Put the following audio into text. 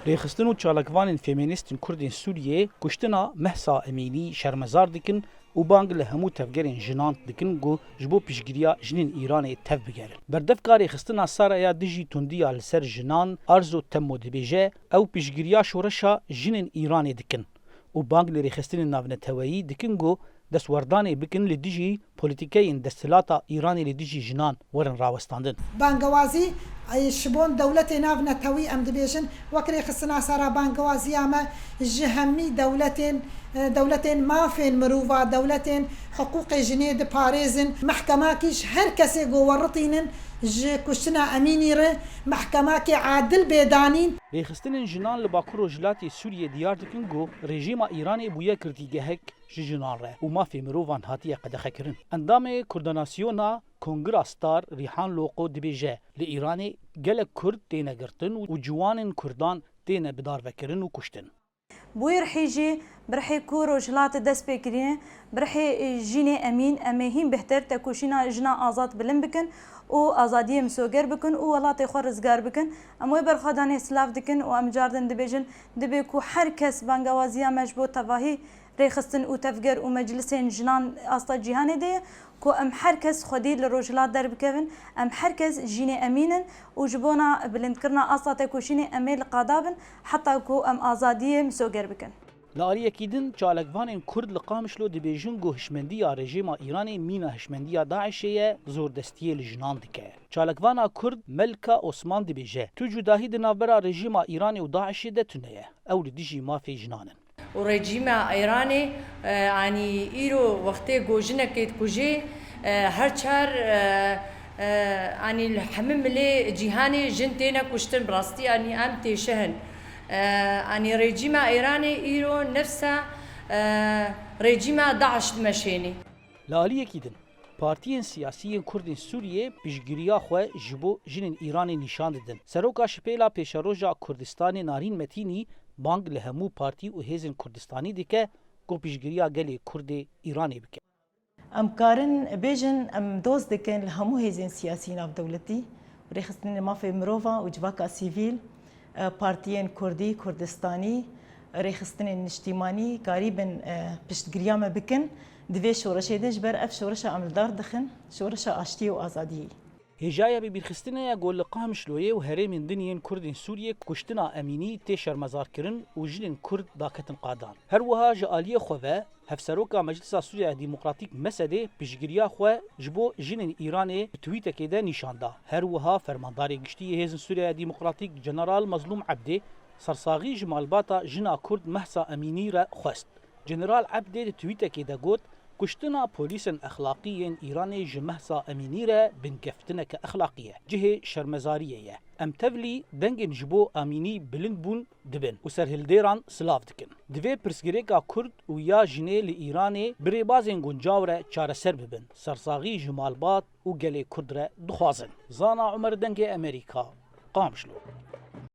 رێخستن و چالاکوانên فێمینîstên Kurdên Sûriyê kuştina Mehsa Emînî şermezar dikin û bang li hemû tevgerên jinan dikin ku ji bo piştgiriya jinên Îranê tev bigerin. Berdevka rêxistina Saraya dijî tundiya li ser jinan Arzo Temmo dibêje ew piştgiriya şoreşa jinên Îranê dikin û bang li rêxistinên navneteweyî dikin ku destwerdanê bikin li dijî polîtîkeyên desthilata Îranê li dijî jinan werin rawestandin. بانگوازی شبون دولت ناو نتوی ام دبیجن وکری خصنا سارا بانگوازی اما جهمی دولتين مافين مروفا دولتين حقوق جنيد باريزن محكمة كيش هر كسي ورطينن كشتنا اميني ره محكمة كي عادل بيدانين رێخستنên jinan li Bakur û Jilatê Sûriyê diyar dikin ku rejîma Îranê bûye girtîgehek ji jinan re û mafê mirovan hatiye qedexekirin. Endamê Kurdanasyona Kongira Star Rîhan Loqo dibêje li Îranê gelek Kurd têne girtin û ciwanên Kurdan têne bidarvekirin û kuştin. بوی رحیجی برحی کور و جلات دست بکرینه برحی جینه امین امهیم بهتر تکوشینا جنا آزاد بلند بکن و آزادی مسوگر بکن و ولات خور رزگار بکن اما برخدانه سلاف دکن و ام جاردن دبیجن دبی کو هر کس بانگوازیا مجبور تواهی ریخستن و تفگر و مجلسین جنان اصلا جهانی ده کو ام هر کس خودی لروجلات در بکن ام هر کس جینه امینن و جبونا بلند کرنا اصلا تکوشینه امیل قادابن حتی کو ام آزادی مسوگر بکن. لارiyekî din çalakvanên Kurd li Qamişlo dibêjin ku hişmendiya rejîma Îranê mîna hişmendiya Daişê ye zordestiyê li jinan dike. Çalakvana Kurd Melka Osman dibêje tu cudahî di navbera rejîma Îranê û Daişê de tune ye ew li dijî mafê jinanin. و رژیم ایرانی یعنی ایرو وقتی گوجنه که کجی هر چهار یعنی همه ملی جهانی جن تینا کشتن براستی یعنی ام تیشهن یعنی رژیم ایرانی ایرو نفس رژیم داعش مشینی. لالiyekî din partiyên siyasî yên Kurdên Sûriyê piştgiriya xwe ji bo jinên Îranê nîşan didin. Seroka Şipêla Pêşeroja Kurdistanê Narîn Metînî bang li hemû partî û hêzên Kurdistanî dike ku piştgiriya gelê Kurdê Îranê bike. Em karin bêjin em doz dikin li hemû hêzên siyasî navdewletî rêxistinên mafê mirovan û civaka sîvîl partiyên Kurdî Kurdistanî rêxistinên niştîmanî karîbin piştgiriya me bikin divê şoreşê de ji ber ev şoreşa em li dar dixin şoreşa aştiyê û azadiyê. Hêjaya bibîrxistinê ya gol li Qamişloyê û herêmên diniyên Kurdên Sûriyê kuştina Emînî tê şermezarkirin û jinên Kurd daketin qadan. Her wiha ji aliyê xwe ve Hevseroka Meclisa Sûriya Demokratîk Mesedê piştgiriya xwe ji bo jinên Îranê bi twîtekê de nîşanda. Her wiha fermandarê giştî yê Hêzên Sûriya Demokratîk General Mazlûm Ebdê sersaxî ji malbata jina Kurd Mehsa Emînî re xwest. General Ebdê di twîtekê de got kuştina polîsên exlaqî yên Îranê ji Mehsa Emînî re bingeftineke exlaqî ye. Cihê şermezariyê ye. Em tevlî dengên ji bo Emînî bilind bûn dibin û serhildêran silav dikin. Divê pirsgirêka Kurd û ya jinê li Îranê bi rêbazên guncaw re çareser bibin. Sersaxî ji malbat û gelê Kurd re dixwazin. Zana Umer dengê Amerîka, Qamişlo.